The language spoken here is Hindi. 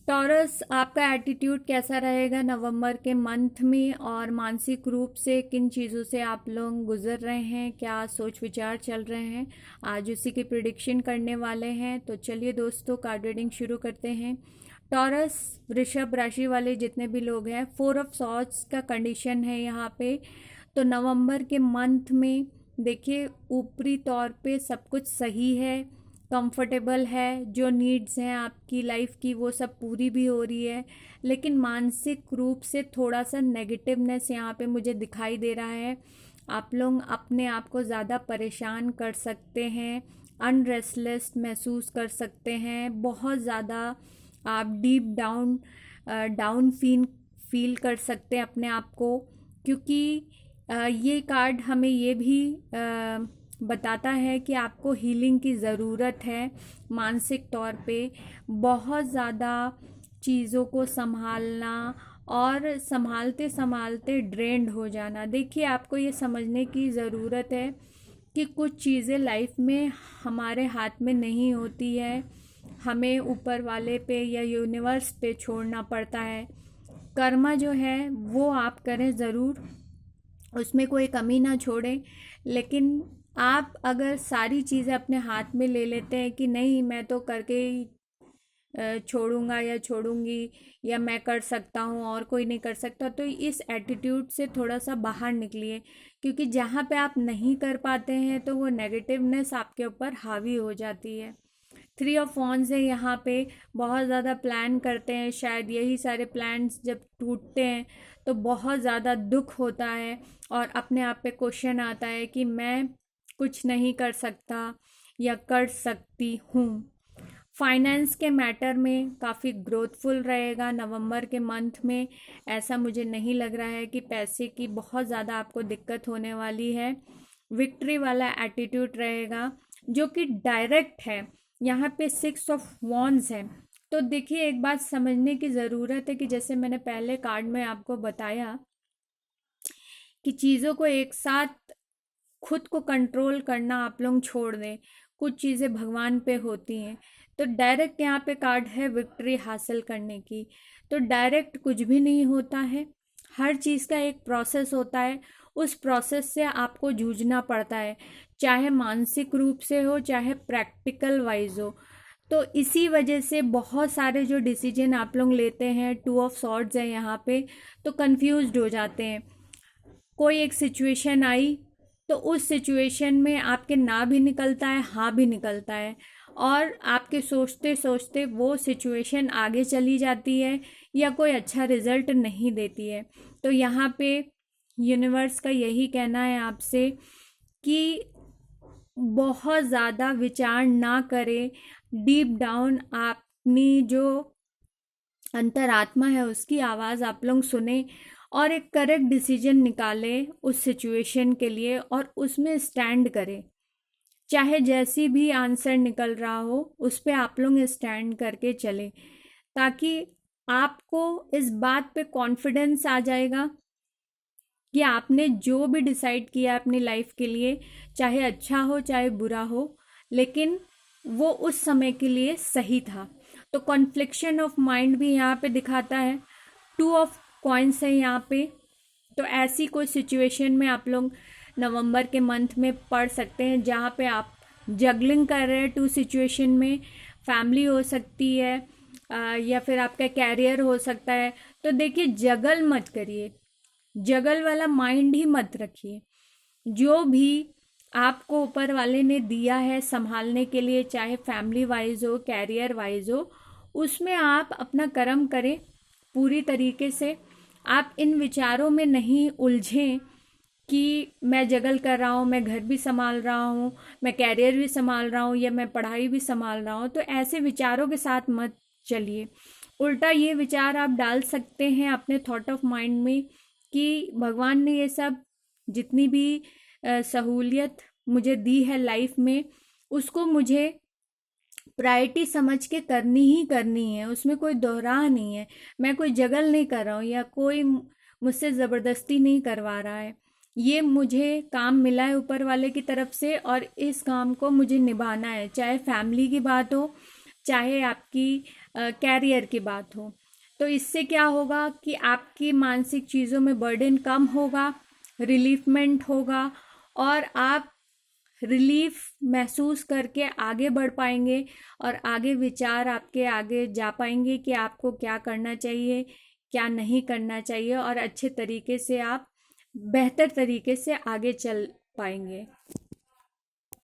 टॉरस, आपका एटीट्यूड कैसा रहेगा नवंबर के मंथ में, और मानसिक रूप से किन चीज़ों से आप लोग गुजर रहे हैं, क्या सोच विचार चल रहे हैं, आज उसी की प्रिडिक्शन करने वाले हैं। तो चलिए दोस्तों, कार्ड रीडिंग शुरू करते हैं। टॉरस, वृषभ राशि वाले जितने भी लोग हैं, 4 ऑफ सॉर्ड्स का कंडीशन है यहाँ पे। तो नवंबर के मंथ में देखिए, ऊपरी तौर पे सब कुछ सही है, कंफर्टेबल है, जो नीड्स हैं आपकी लाइफ की वो सब पूरी भी हो रही है, लेकिन मानसिक रूप से थोड़ा सा नेगेटिवनेस यहाँ पे मुझे दिखाई दे रहा है। आप लोग अपने आप को ज़्यादा परेशान कर सकते हैं, अनरेस्टलेस महसूस कर सकते हैं, बहुत ज़्यादा आप डीप डाउन डाउन फील कर सकते हैं अपने आप को, क्योंकि ये कार्ड हमें ये भी बताता है कि आपको हीलिंग की ज़रूरत है। मानसिक तौर पे बहुत ज़्यादा चीज़ों को संभालना और संभालते संभालते ड्रेन्ड हो जाना। देखिए, आपको ये समझने की ज़रूरत है कि कुछ चीज़ें लाइफ में हमारे हाथ में नहीं होती है, हमें ऊपर वाले पे या यूनिवर्स पे छोड़ना पड़ता है। कर्मा जो है वो आप करें ज़रूर, उसमें कोई कमी ना छोड़ें, लेकिन आप अगर सारी चीज़ें अपने हाथ में ले लेते हैं कि नहीं मैं तो करके ही छोड़ूंगा या छोड़ूंगी, या मैं कर सकता हूँ और कोई नहीं कर सकता, तो इस एटीट्यूड से थोड़ा सा बाहर निकलिए, क्योंकि जहाँ पे आप नहीं कर पाते हैं तो वो नेगेटिवनेस आपके ऊपर हावी हो जाती है। 3 ऑफ वॉन्ड्स है यहाँ पे, बहुत ज़्यादा प्लान करते हैं, शायद यही सारे प्लान्स जब टूटते हैं तो बहुत ज़्यादा दुख होता है और अपने आप पे क्वेश्चन आता है कि मैं कुछ नहीं कर सकता या कर सकती हूँ। फाइनेंस के मैटर में काफ़ी ग्रोथफुल रहेगा नवंबर के मंथ में। ऐसा मुझे नहीं लग रहा है कि पैसे की बहुत ज़्यादा आपको दिक्कत होने वाली है। विक्ट्री वाला एटीट्यूड रहेगा जो कि डायरेक्ट है। यहाँ पे 6 ऑफ वॉन्ड्स है। तो देखिए, एक बात समझने की ज़रूरत है कि जैसे मैंने पहले कार्ड में आपको बताया कि चीज़ों को एक साथ खुद को कंट्रोल करना आप लोग छोड़ दें, कुछ चीज़ें भगवान पे होती हैं। तो डायरेक्ट यहाँ पे कार्ड है विक्ट्री हासिल करने की। तो डायरेक्ट कुछ भी नहीं होता है, हर चीज़ का एक प्रोसेस होता है, उस प्रोसेस से आपको जूझना पड़ता है, चाहे मानसिक रूप से हो चाहे प्रैक्टिकल वाइज हो। तो इसी वजह से बहुत सारे जो डिसीजन आप लोग लेते हैं, 2 ऑफ सॉर्ड्स है यहाँ पे, तो कंफ्यूज्ड हो जाते हैं। कोई एक सिचुएशन आई तो उस सिचुएशन में आपके ना भी निकलता है, हाँ भी निकलता है, और आपके सोचते सोचते वो सिचुएशन आगे चली जाती है या कोई अच्छा रिजल्ट नहीं देती है। तो यहाँ पे यूनिवर्स का यही कहना है आपसे कि बहुत ज़्यादा विचार ना करें, डीप डाउन अपनी जो अंतरात्मा है उसकी आवाज़ आप लोग सुने और एक करेक्ट डिसीजन निकालें उस सिचुएशन के लिए और उसमें स्टैंड करें। चाहे जैसी भी आंसर निकल रहा हो उस पे आप लोग स्टैंड करके चलें, ताकि आपको इस बात पे कॉन्फिडेंस आ जाएगा कि आपने जो भी डिसाइड किया अपनी लाइफ के लिए, चाहे अच्छा हो चाहे बुरा हो, लेकिन वो उस समय के लिए सही था। तो कॉन्फ्लिक्शन ऑफ माइंड भी यहाँ पे दिखाता है। 2 ऑफ कॉइन्स है यहाँ पे। तो ऐसी कोई सिचुएशन में आप लोग नवंबर के मंथ में पढ़ सकते हैं जहाँ पे आप जगलिंग कर रहे हैं 2 सिचुएशन में। फैमिली हो सकती है या फिर आपका कैरियर हो सकता है। तो देखिए, जगल मत करिए, जगल वाला माइंड ही मत रखिए। जो भी आपको ऊपर वाले ने दिया है संभालने के लिए, चाहे फैमिली वाइज हो कैरियर वाइज हो, उसमें आप अपना कर्म करें पूरी तरीके से। आप इन विचारों में नहीं उलझें कि मैं जगल कर रहा हूँ, मैं घर भी संभाल रहा हूँ, मैं कैरियर भी संभाल रहा हूँ, या मैं पढ़ाई भी संभाल रहा हूँ। तो ऐसे विचारों के साथ मत चलिए। उल्टा ये विचार आप डाल सकते हैं अपने थॉट ऑफ माइंड में कि भगवान ने ये सब जितनी भी सहूलियत मुझे दी है लाइफ में, उसको मुझे प्रायोरिटी समझ के करनी ही करनी है, उसमें कोई दोहराह नहीं है। मैं कोई जगल नहीं कर रहा हूँ या कोई मुझसे ज़बरदस्ती नहीं करवा रहा है। ये मुझे काम मिला है ऊपर वाले की तरफ से और इस काम को मुझे निभाना है, चाहे फैमिली की बात हो, चाहे आपकी कैरियर की बात हो। तो इससे क्या होगा कि आपकी मानसिक चीज़ों में बर्डन कम होगा, रिलीफमेंट होगा, और आप रिलीफ महसूस करके आगे बढ़ पाएंगे, और आगे विचार आपके आगे जा पाएंगे कि आपको क्या करना चाहिए, क्या नहीं करना चाहिए, और अच्छे तरीके से आप बेहतर तरीके से आगे चल पाएंगे।